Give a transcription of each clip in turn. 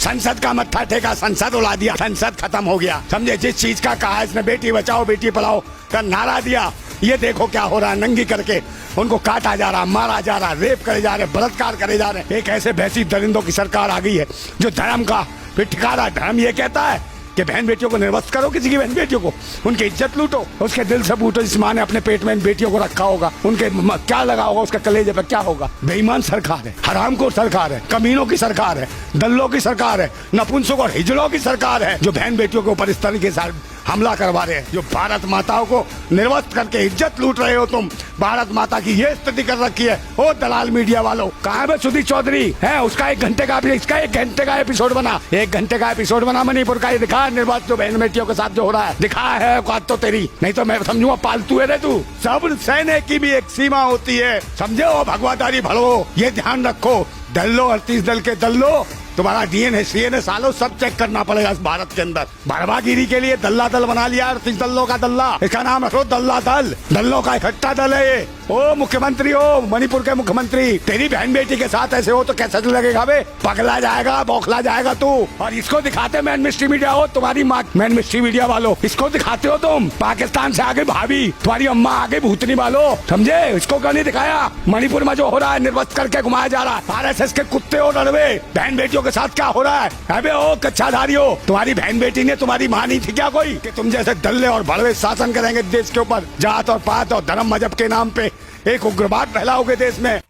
संसद का मत्था टेका, संसद उड़ा दिया, संसद खत्म हो गया। समझे, जिस चीज का कहा इसने बेटी बचाओ बेटी पढ़ाओ का नारा दिया, ये देखो क्या हो रहा है। नंगी करके उनको काटा जा रहा, मारा जा रहा, रेप करे जा रहे, बलात्कार करे जा रहे। एक ऐसे भैंसी दरिंदों की सरकार आ गई है जो धर्म का फिर ठिकाना, धर्म ये कहता है कि बहन बेटियों को निर्वस्त करो, किसी की बहन बेटियों को उनकी इज्जत लूटो, उसके दिल से बूटो। जिस माँ ने अपने पेट में इन बेटियों को रखा होगा, उनके क्या लगा होगा, उसके कलेजे पे क्या होगा। बेईमान सरकार है, हरामखोर सरकार है, कमीनों की सरकार है, दल्लों की सरकार है, नपुंसक और हिजड़ों की सरकार है, जो बहन बेटियों के ऊपर इस तरीके से हमला करवा रहे हैं, जो भारत माताओं को निर्वस्त करके इज्जत लूट रहे हो तुम। भारत माता की ये स्थिति कर रखी है। ओ दलाल मीडिया वालों, कहाँ है सुधीर चौधरी है? उसका 1 घंटे का, इसका 1 घंटे का एपिसोड बना, 1 घंटे का एपिसोड बना मणिपुर का। ये दिखा निर्वस्त जो बहन बेटियों के साथ जो हो रहा है, दिखा है औकात तो तेरी, नहीं तो मैं समझूंगा पालतू है रे तू। सब सहने की भी एक सीमा होती है, समझे हो भगवादारी भड़ो, ये ध्यान रखो। दल्लो 38 दल के दल्लो, तुम्हारा डीएनए सीएनए सालों सब चेक करना पड़ेगा इस भारत के अंदर। भरवागिरी के लिए दल्ला दल बना लिया, 38 दल्लों का दल्ला, इसका नाम रखो दल्ला दल, दल्लों का इकट्ठा दल है ये। ओ मुख्यमंत्री हो, मणिपुर के मुख्यमंत्री, तेरी बहन बेटी के साथ ऐसे हो तो कैसे लगेगा बे? पगला जाएगा, बौखला जाएगा तू। और इसको दिखाते मैन मिस्ट्री मीडिया हो, तुम्हारी माँ मैन मिस्ट्री मीडिया वालों, इसको दिखाते हो तुम। पाकिस्तान से आगे भाभी, तुम्हारी अम्मा आगे भूतनी वालों, समझे? इसको क्यों नहीं दिखाया? मणिपुर में जो हो रहा है, निर्वस्त करके घुमाया जा रहा है। RSS के कुत्ते हो लड़वे, बहन बेटियों के साथ क्या हो रहा है? अबे ओ कच्चाधारी हो, तुम्हारी बहन बेटी ने तुम्हारी माँ नहीं थी क्या कोई, कि तुम जैसे दल्ले और भड़वे शासन करेंगे देश के ऊपर? जात और पात और धर्म मजहब के नाम पे एक उग्रवाद फैलाओगे देश में।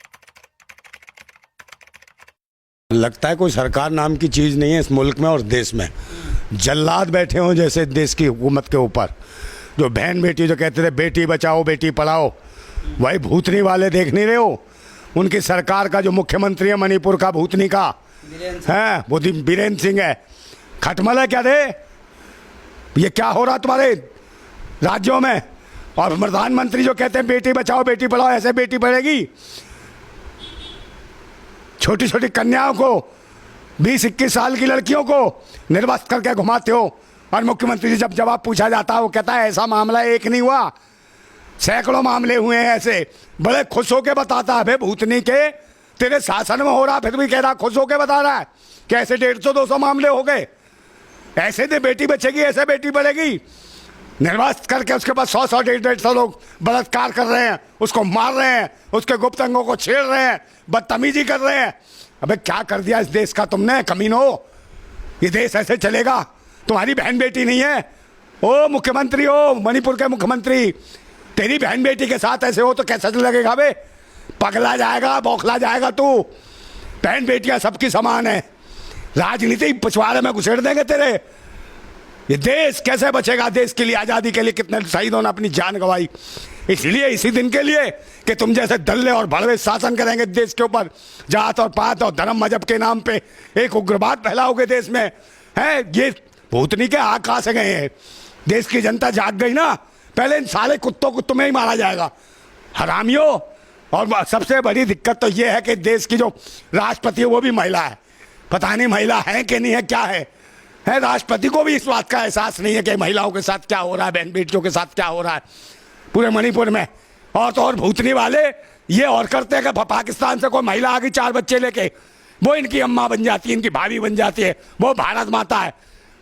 लगता है कोई सरकार नाम की चीज नहीं है इस मुल्क में और देश में। जल्लाद बैठे हो जैसे देश की हुकूमत के ऊपर। जो बहन बेटी जो कहते थे बेटी बचाओ बेटी पढ़ाओ, वही भूतनी वाले देख नहीं रहे हो? उनकी सरकार का जो मुख्यमंत्री है मणिपुर का, भूतनी का है, वो बीरेन सिंह है। खटमल है क्या रे? ये क्या हो रहा तुम्हारे राज्यों में? और प्रधानमंत्री जो कहते हैं बेटी बचाओ बेटी पढ़ाओ, ऐसे बेटी पढ़ेगी? छोटी छोटी कन्याओं को, 20-21 साल की लड़कियों को निर्वस्त करके घुमाते हो। और मुख्यमंत्री से जब जवाब पूछा जाता है, वो कहता है ऐसा मामला एक नहीं हुआ, सैकड़ों मामले हुए हैं ऐसे। बड़े खुश होके बताता है, भूतनी के तेरे शासन में हो रहा, फिर भी कह रहा, खुश होके बता रहा है कि ऐसे 150-200 मामले हो गए। ऐसे दे बेटी बचेगी, ऐसे बेटी बढ़ेगी। निर्वस्त करके उसके बाद 100-100, 150-150 लोग बलात्कार कर रहे हैं, उसको मार रहे हैं, उसके गुप्त अंगों को छेड़ रहे हैं, बदतमीजी कर रहे हैं। अबे क्या कर दिया इस देश का तुमने, कमीनो? ये देश ऐसे चलेगा? तुम्हारी बहन बेटी नहीं है? ओ मुख्यमंत्री हो, मणिपुर के मुख्यमंत्री, तेरी बहन बेटी के साथ ऐसे हो तो कैसे लगेगा बे? पगला जाएगा, बौखला जाएगा तू। बहन बेटियां सबकी समान है, राजनीति पिछवाड़े में घुसेड़ देंगे तेरे। ये देश कैसे बचेगा? देश के लिए, आज़ादी के लिए कितने शहीदों ने अपनी जान गंवाई, इसलिए इसी दिन के लिए कि तुम जैसे दल्ले और भड़वे शासन करेंगे देश के ऊपर। जात और पात और धर्म मजहब के नाम पे एक उग्रवाद फैलाओगे देश में, है? ये भूतनी के आकाश से गए हैं। देश की जनता जाग गई ना, पहले इन साले कुत्तों को तुम्हें ही मारा जाएगा, हरामियों। और सबसे बड़ी दिक्कत तो ये है कि देश की जो राष्ट्रपति है वो भी महिला है। पता नहीं महिला है कि नहीं है, क्या है? राष्ट्रपति को भी इस बात का एहसास नहीं है कि महिलाओं के साथ क्या हो रहा है, बहन बेटियों के साथ क्या हो रहा है पूरे मणिपुर में। और तो और भूतनी वाले ये और करते हैं कि पाकिस्तान से कोई महिला आ गई 4 बच्चे लेके, वो इनकी अम्मा बन जाती है, इनकी भाभी बन जाती है, वो भारत माता है।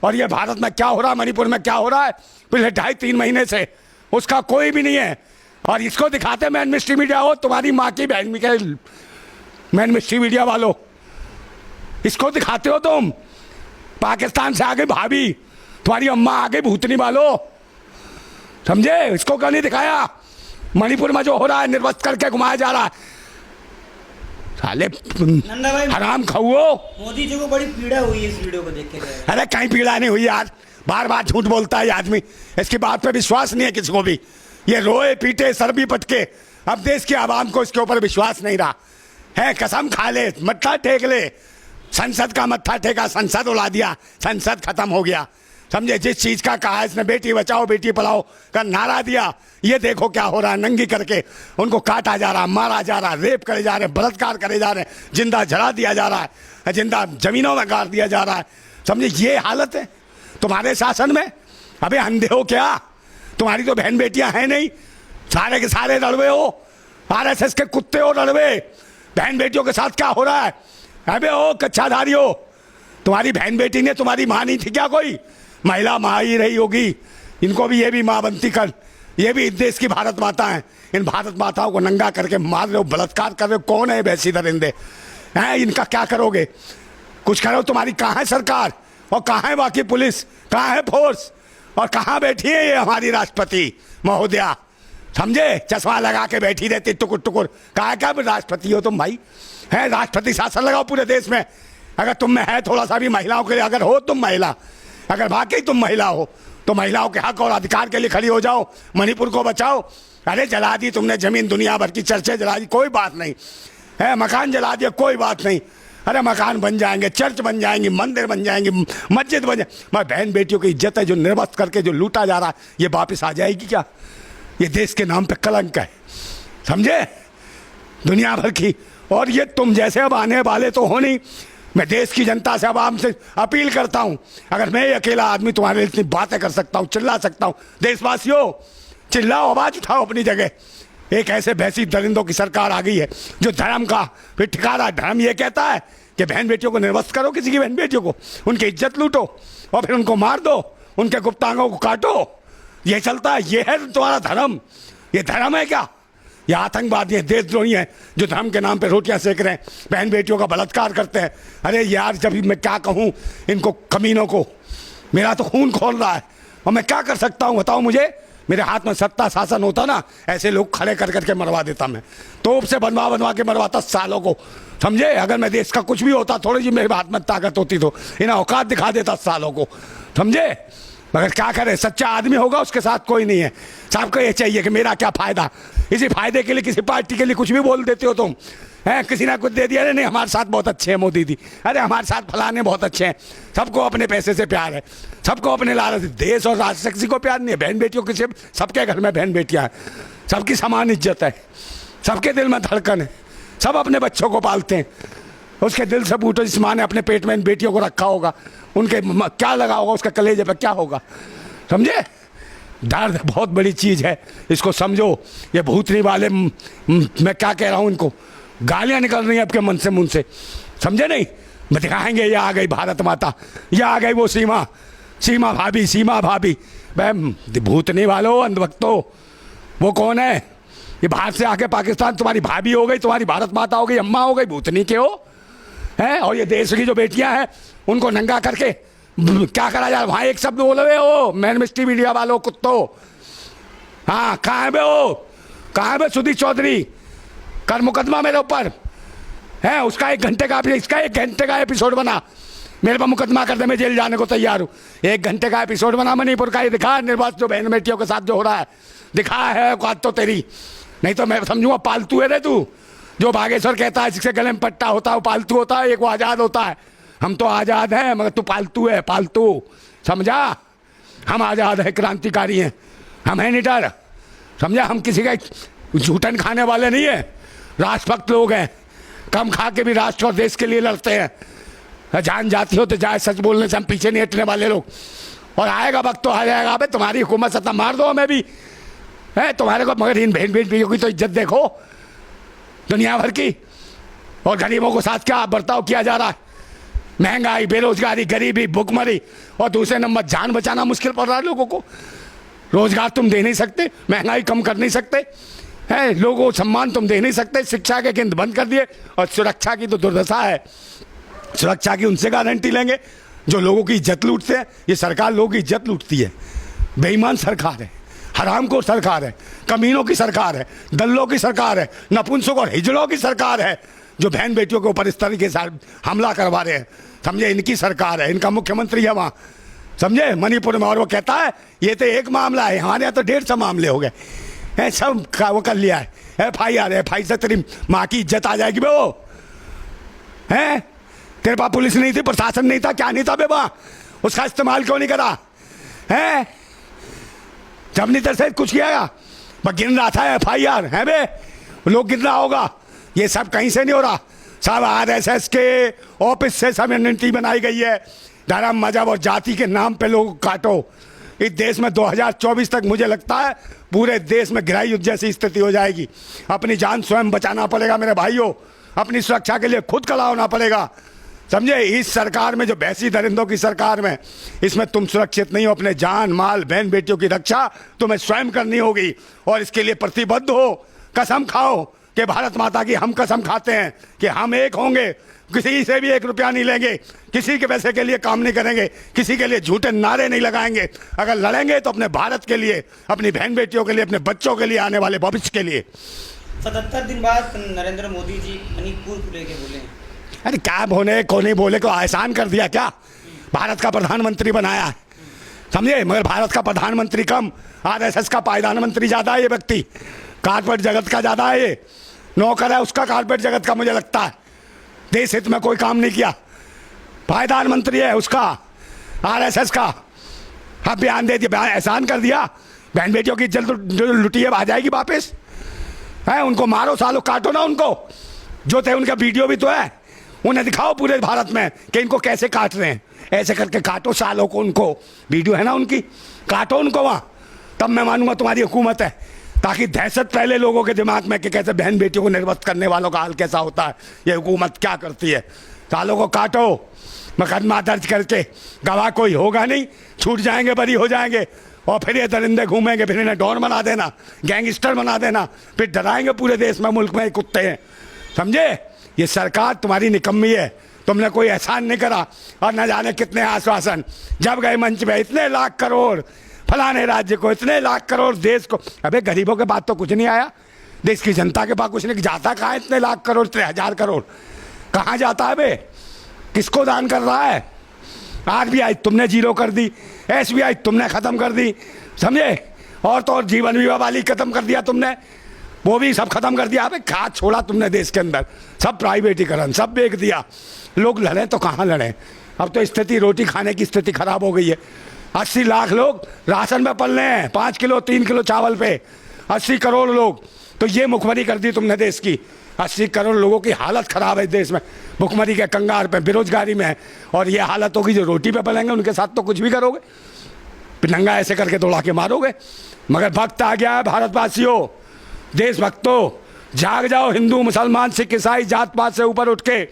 और ये भारत में क्या हो रहा है, मणिपुर में क्या हो रहा है पिछले 2.5-3 महीने से, उसका कोई भी नहीं है। और इसको दिखाते मैन मिस्ट्री मीडिया हो, तुम्हारी माँ की बहन के मैन मिस्ट्री मीडिया वालों, इसको दिखाते हो तुम। पाकिस्तान से आगे भाभी, तुम्हारी अम्मा आगे भूतनी वालों, समझे? इसको क्यों नहीं दिखाया? मणिपुर में जो हो रहा है, निर्वस्त करके घुमाया जा रहा है। साले हराम खाओ। मोदी जी को बड़ी पीड़ा हुई है इस वीडियो को देख के। अरे कहीं पीड़ा नहीं हुई यार, बार बार झूठ बोलता है ये आदमी, इसकी बात पे विश्वास नहीं है किसी को भी। ये रोए पीटे सर भी पटके, अब देश की आवाम को इसके ऊपर विश्वास नहीं रहा है। कसम खा ले, मत्था टेक ले, संसद का मत्था टेका, संसद उड़ा दिया, संसद खत्म हो गया। समझे, जिस चीज का कहा इसने बेटी बचाओ बेटी पढ़ाओ का नारा दिया, ये देखो क्या हो रहा है। नंगी करके उनको काटा जा रहा, मारा जा रहा, रेप करे जा रहे, बलात्कार करे जा रहे, जिंदा जला दिया जा रहा है, जिंदा जमीनों में गाड़ दिया जा रहा है। समझे, ये हालत है तुम्हारे शासन में। अबे अंधे हो क्या? तुम्हारी तो बहन बेटियां हैं नहीं, सारे के सारे लड़वे हो, RSS के कुत्ते हो लड़वे। बहन बेटियों के साथ क्या हो रहा है? अबे ओ कच्चाधारी हो, तुम्हारी बहन बेटी ने तुम्हारी माँ नहीं थी क्या? कोई महिला माँ ही रही होगी। इनको भी ये भी माँ बनती कर। ये भी इस देश की भारत माता है। इन भारत माताओं को नंगा करके मार रहे हो, बलात्कार कर रहे हो। कौन है वैसी दरिंदे हैं? इनका क्या करोगे? कुछ करो। तुम्हारी कहाँ है सरकार और कहाँ है बाकी पुलिस, कहाँ है फोर्स और कहाँ बैठी है ये हमारी राष्ट्रपति महोदया? समझे? चश्मा लगा के बैठी रहती टुकुर टुकुर। कहा क्या राष्ट्रपति हो तुम भाई? है राष्ट्रपति शासन लगाओ पूरे देश में। अगर तुम में है थोड़ा सा भी महिलाओं के लिए, अगर हो तुम महिला, अगर वाकई तुम महिला हो तो महिलाओं के हक और अधिकार के लिए खड़ी हो जाओ। मणिपुर को बचाओ। अरे जला दी तुमने जमीन, दुनिया भर की चर्चें जला दी, कोई बात नहीं है। मकान जला दिया, कोई बात नहीं। अरे मकान बन जाएंगे, चर्च बन जाएंगे, मंदिर बन जाएंगे, मस्जिद बन जाए। मैं बहन बेटियों की इज्जत है जो निर्वस्त्र करके जो लूटा जा रहा है, ये वापस आ जाएगी क्या? ये देश के नाम पे कलंक है। समझे? दुनिया भर की। और ये तुम जैसे अब आने वाले तो हो नहीं। मैं देश की जनता से, आवाम से अपील करता हूं, अगर मैं ये अकेला आदमी तुम्हारे लिए इतनी बातें कर सकता हूं, चिल्ला सकता हूं, देशवासियों चिल्लाओ, आवाज उठाओ अपनी जगह। एक ऐसे भैंसी दरिंदों की सरकार आ गई है जो धर्म का फिर ठिकाना, धर्म ये कहता है कि बहन बेटियों को निर्वस्त्र करो, किसी की बहन बेटियों को, उनकी इज्जत लूटो और फिर उनको मार दो, उनके गुप्तांगों को काटो। ये चलता है। ये है तुम्हारा धर्म? ये धर्म है क्या? ये आतंकवादी है, देशद्रोही है जो धर्म के नाम पे रोटियां सेक रहे हैं, बहन बेटियों का बलात्कार करते हैं। अरे यार, जब मैं क्या कहूं इनको कमीनों को, मेरा तो खून खोल रहा है और मैं क्या कर सकता हूं बताओ मुझे? मेरे हाथ में सत्ता शासन होता ना, ऐसे लोग खड़े कर करके मरवा देता मैं, तोप से बनवा बनवा के मरवाता सालों को। समझे? अगर मैं देश का कुछ भी होता, थोड़ी जी मेरे हाथ में ताकत होती तो इन्हें औकात दिखा देता सालों को। समझे? मगर क्या करे, सच्चा आदमी होगा उसके साथ कोई नहीं है। सबको ये चाहिए कि मेरा क्या फायदा, इसी फायदे के लिए किसी पार्टी के लिए कुछ भी बोल देते हो तुम। है किसी ने कुछ दे दिया, अरे नहीं हमारे साथ बहुत अच्छे हैं मोदी जी, अरे हमारे साथ फलाने बहुत अच्छे हैं। सबको अपने पैसे से प्यार है, सबको अपने लालच। देश और राष्ट्र से किसी को प्यार नहीं है। बहन बेटियों किसी, सबके घर में बहन बेटियां हैं, सबकी समान इज्जत है, सबके दिल में धड़कन है, सब अपने बच्चों को पालते हैं। उसके दिल से पूछो जिस माँ ने अपने पेट में इन बेटियों को रखा होगा, उनके क्या लगा होगा, उसका कलेजे पर क्या होगा। समझे? दर्द बहुत बड़ी चीज़ है, इसको समझो। ये भूतनी वाले मैं क्या कह रहा हूँ, इनको गालियाँ निकल रही हैं आपके मन से, मुंह से। समझे नहीं? मैं दिखाएंगे, ये आ गई भारत माता, ये आ गई वो सीमा, सीमा भाभी, सीमा भाभी। भाई भूतनी वालों, अंधभक्तों, वो कौन है? ये बाहर से आके पाकिस्तान तुम्हारी भाभी हो गई, तुम्हारी भारत माता हो गई, अम्मा हो गई, भूतनी के हो हैं। और ये देश की जो बेटियां हैं उनको नंगा करके क्या करा जाए? वहां एक शब्द बोले हो, मैन मिस्ट्री मीडिया वालों, कुत्तों। हाँ, कहाँ है बे वो? कहाँ है बे सुधीर चौधरी? कर मुकदमा मेरे ऊपर है, उसका 1 घंटे का, इसका 1 घंटे का एपिसोड बना, मेरे पर मुकदमा कर दे, मैं जेल जाने को तैयार हूँ। 1 घंटे का एपिसोड बना मणिपुर का, ये दिखा निर्वाचन जो बहन बेटियों के साथ जो हो रहा है, दिखा है औकात तो तेरी। नहीं तो मैं समझूंगा पालतू है रे तू। जो बागेश्वर कहता है जिसके गले में पट्टा होता है वो पालतू होता है, एक वो आज़ाद होता है। हम तो आज़ाद हैं मगर तू पालतू है, पालतू। समझा? हम आज़ाद है, क्रांतिकारी हैं, हम हैं निडर। समझा? हम किसी का झूठन खाने वाले नहीं है, राष्ट्रभक्त लोग हैं। कम खा के भी राष्ट्र और देश के लिए लड़ते हैं। जान जाती हो तो जाए, सच बोलने से हम पीछे नहीं हटने वाले लोग। और आएगा वक्त तो आ जाएगा। अबे तुम्हारी हुकूमत सत्ता मार दो हमें भी है तुम्हारे को, मगर इन बहन बेटियों की तो इज्जत देखो दुनिया भर की। और गरीबों को साथ क्या बर्ताव किया जा रहा है? महंगाई, बेरोजगारी, गरीबी, भुखमरी, और दूसरे नंबर जान बचाना मुश्किल पड़ रहा है लोगों को। रोजगार तुम दे नहीं सकते, महंगाई कम कर नहीं सकते हैं, लोगों को सम्मान तुम दे नहीं सकते, शिक्षा के केंद्र बंद कर दिए। और सुरक्षा की तो दुर्दशा है। सुरक्षा की उनसे गारंटी लेंगे जो लोगों की इज्जत लूटते हैं। ये सरकार लोगों की इज्जत लूटती है, बेईमान सरकार है, हरामखोर सरकार है, कमीनों की सरकार है, दल्लों की सरकार है, नपुंसक और हिजड़ों की सरकार है, जो बहन बेटियों के ऊपर इस तरीके से हमला करवा रहे हैं। समझे? इनकी सरकार है, इनका मुख्यमंत्री है वहाँ। समझे? मणिपुर में। और वो कहता है ये तो एक मामला है, हमारे यहाँ तो 150 मामले हो गए हैं, सब वो कर लिया है। FIR है, FIR से तेरी माँ की इज्जत आ जाएगी बे। वो है तेरे पास पुलिस नहीं थी, प्रशासन नहीं था, क्या नहीं था बे वहाँ? उसका इस्तेमाल क्यों नहीं करा है? जब नहीं तेरे से कुछ किया, बस गिन रहा था FIR है बे, लोग गिन रहा होगा। ये सब कहीं से नहीं हो रहा, सब RSS के ऑफिस से सब रणनीति बनाई गई है। धर्म, मजहब और जाति के नाम पे लोग काटो। इस देश में 2024 तक मुझे लगता है पूरे देश में गृह युद्ध जैसी स्थिति हो जाएगी। अपनी जान स्वयं बचाना पड़ेगा मेरे भाइयों, अपनी सुरक्षा के लिए खुद खड़ा होना पड़ेगा। समझे। इस सरकार में, जो भैंसी दरिंदों की सरकार में, इसमें तुम सुरक्षित नहीं हो। अपने जान माल बहन बेटियों की रक्षा तुम्हें स्वयं करनी होगी और इसके लिए प्रतिबद्ध हो। कसम खाओ कि भारत माता की हम कसम खाते हैं कि हम एक होंगे, किसी से भी 1 रुपया नहीं लेंगे, किसी के पैसे के लिए काम नहीं करेंगे, किसी के लिए झूठे नारे नहीं लगाएंगे। अगर लड़ेंगे तो अपने भारत के लिए, अपनी बहन बेटियों के लिए, अपने बच्चों के लिए, आने वाले भविष्य के लिए। 77 दिन बाद नरेंद्र मोदी जी मणिपुर को लेके बोले हैं। अरे क्या बोले को नहीं बोले को आसान कर दिया क्या? भारत का प्रधानमंत्री बनाया है, समझे। मगर भारत का प्रधानमंत्री कम, आरएसएस का पायदान मंत्री ज्यादा है ये व्यक्ति, कारपोरेट जगत का ज्यादा है ये, नौकर है उसका कारपोरेट जगत का। मुझे लगता है देश हित में कोई काम नहीं किया, पायदान मंत्री है उसका, आरएसएस का। अब बयान दे दिया, एहसान कर दिया। बहन बेटियों की इज्जत लुटी है, आ जाएगी वापस है। उनको मारो सालों, काटो ना उनको, जो थे उनका वीडियो भी तो है, उन्हें दिखाओ पूरे भारत में कि इनको कैसे काट रहे हैं। ऐसे करके काटो सालों को, उनको वीडियो है ना उनकी, काटो उनको वहाँ, तब मैं मानूंगा तुम्हारी हुकूमत है। ताकि दहशत पहले लोगों के दिमाग में कि कैसे बहन बेटियों को निर्वस्त करने वालों का हाल कैसा होता है, ये हुकूमत क्या करती है। सालों को काटो, मुकदमा दर्ज करके, गवाह कोई होगा नहीं, छूट जाएंगे, बरी हो जाएंगे, और फिर ये दरिंदे घूमेंगे, फिर इन्हें डॉन बना देना, गैंगस्टर बना देना, फिर डराएंगे पूरे देश में, मुल्क में कुत्ते हैं, समझे। ये सरकार तुम्हारी निकम्मी है, तुमने कोई एहसान नहीं करा, और न जाने कितने आश्वासन जब गए मंच में, इतने लाख करोड़ फलाने राज्य को, इतने लाख करोड़ देश को। अबे गरीबों के पास तो कुछ नहीं आया, देश की जनता के पास कुछ नहीं जाता। कहाँ इतने लाख करोड़, इतने 1000 करोड़ कहाँ जाता है बे? किसको दान कर रहा है? आरबीआई तुमने जीरो कर दी, एसबीआई तुमने खत्म कर दी, समझे। और तो और जीवन बीमा वाली खत्म कर दिया तुमने, वो भी सब खत्म कर दिया। अबे क्या छोड़ा तुमने देश के अंदर, सब प्राइवेटीकरण, सब बेच दिया। लोग लड़े तो कहाँ लड़े, अब तो स्थिति, रोटी खाने की स्थिति खराब हो गई है। 80 लाख लोग राशन में पल रहे हैं, 5 किलो 3 किलो चावल पे, 80 करोड़ लोग। तो ये मुखबरी कर दी तुमने देश की। 80 करोड़ लोगों की हालत खराब है देश में, भुखमरी के कंगार पे, बेरोजगारी में है। और ये हालत होगी जो रोटी पे पलेंगे, उनके साथ तो कुछ भी करोगे, नंगा ऐसे करके दौड़ा के मारोगे। मगर वक्त आ गया है भारतवासियों, देशभक्तों, जाग जाओ। हिंदू मुसलमान सिख ईसाई जात पात से ऊपर उठ के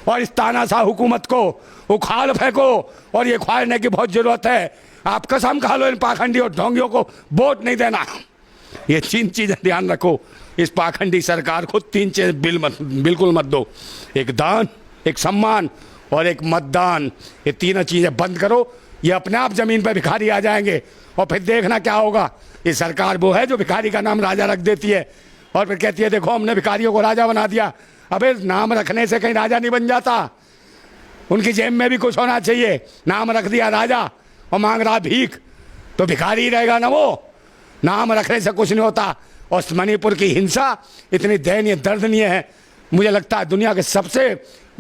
और इस तानाशाह हुकूमत को उखाड़ फेंको, और ये उखाड़ने की बहुत जरूरत है। आप कसम खा लो इन पाखंडी और ढोंगियों को वोट नहीं देना। ये 3 चीजें ध्यान रखो, इस पाखंडी सरकार को 3 चीज बिल्कुल मत दो, एक दान, एक सम्मान और एक मतदान। ये 3 चीजें बंद करो, ये अपने आप जमीन पर भिखारी आ जाएंगे। और फिर देखना क्या होगा। ये सरकार वो है जो भिखारी का नाम राजा रख देती है और फिर कहती है देखो हमने भिखारियों को राजा बना दिया। अबे नाम रखने से कहीं राजा नहीं बन जाता, उनकी जेब में भी कुछ होना चाहिए। नाम रख दिया राजा और मांग रहा भीख, तो भिखारी ही रहेगा ना वो। नाम रखने से कुछ नहीं होता। और मणिपुर की हिंसा इतनी दयनीय दर्दनीय है, मुझे लगता है दुनिया के सबसे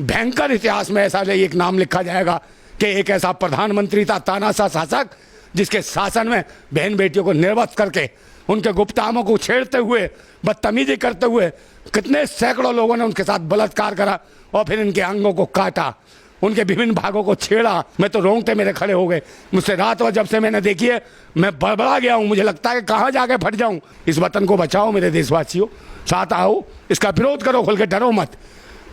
भयंकर इतिहास में ऐसा एक नाम लिखा जाएगा कि एक ऐसा प्रधानमंत्री था, तानाशाह शासक, जिसके शासन में बहन बेटियों को निर्वस्त करके, उनके गुप्तामों को छेड़ते हुए, बदतमीजी करते हुए, कितने सैकड़ों लोगों ने उनके साथ बलात्कार करा और फिर इनके अंगों को काटा, उनके विभिन्न भागों को छेड़ा। मैं तो रोंगटे मेरे खड़े हो गए मुझसे रात, और जब से मैंने देखी है मैं बड़बड़ा गया हूँ। मुझे लगता है कि कहाँ जाके फट जाऊँ। इस वतन को बचाओ मेरे देशवासियों, साथ आओ, इसका विरोध करो, खुल के डरो मत।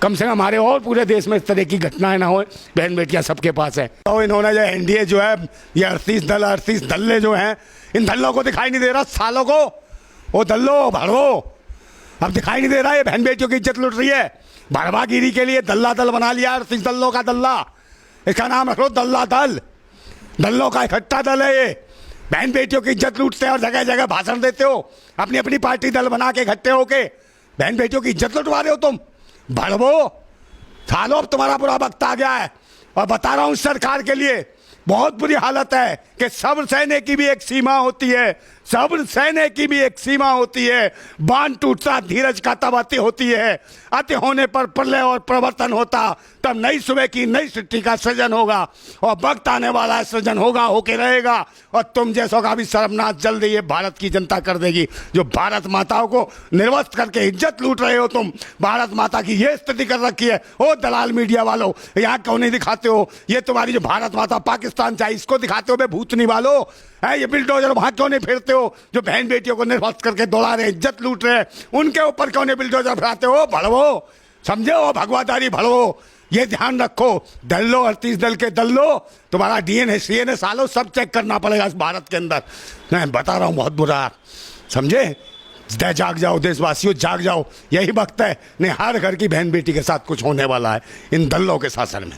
कम से कम हमारे और पूरे देश में इस तरह की घटनाएं ना हो। बहन बेटियां सबके पास है। तो इन्होंने जो एनडीए जो है, ये 38 दल्ले जो हैं, इन दल्लों को दिखाई नहीं दे रहा सालों को, वो दल्लो भड़वो अब दिखाई नहीं दे रहा है। बहन बेटियों की इज्जत लुट रही है, भड़वागिरी के लिए दल्ला दल बना लिया, 38 दल्लों का दल्ला, इसका नाम रख लो दल्ला दल। दल्लों का इकट्ठा दल है ये। बहन बेटियों की इज्जत लूटते हैं और जगह जगह भाषण देते हो, अपनी अपनी पार्टी दल बना के इकट्ठे होके बहन बेटियों की इज्जत लुटवा रहे हो तुम। भड़वो सालो, अब तुम्हारा पूरा वक्त आ गया है। और बता रहा हूं सरकार के लिए बहुत बुरी हालत है कि सब्र सहने की भी एक सीमा होती है, सब्र सहने की भी एक सीमा होती है। बांध टूटता धीरज का तब अति होती है, अति होने पर प्रलय और प्रवर्तन होता, तब नई सुबह की नई सृष्टि का सृजन होगा। और वक्त आने वाला है, सृजन होगा, होके रहेगा। और तुम जैसों का भी सर्वनाश जल्दी ये भारत की जनता कर देगी, जो भारत माताओं को निर्वस्त करके इज्जत लूट रहे हो तुम। भारत माता की ये स्थिति कर रखी है। ओ दलाल मीडिया वालों, यहाँ क्यों नहीं दिखाते हो ये तुम्हारी जो भारत माता पाकिस्तान चाहिए, इसको दिखाते हो बे भूतनी वालों है। ये बिल्डोजर वहां क्यों नहीं फिरते हो जो बहन बेटियों को निर्वस्त करके दौड़ा रहे, इज्जत लूट रहे, उनके ऊपर क्यों नहीं बिल्डोजर फिराते हो? भड़वो, समझे हो, भगवादारी भड़वो। ये ध्यान रखो, दल लो 38 दल के दल लो, तुम्हारा डीएनए सीएनए सालो सब चेक करना पड़ेगा इस भारत के अंदर। मैं बता रहा हूँ बहुत बुरा, समझे? जाग जाओ देशवासियों, जाग जाओ, यही वक्त है। नहीं, हर घर की बहन बेटी के साथ कुछ होने वाला है इन दलों के शासन में।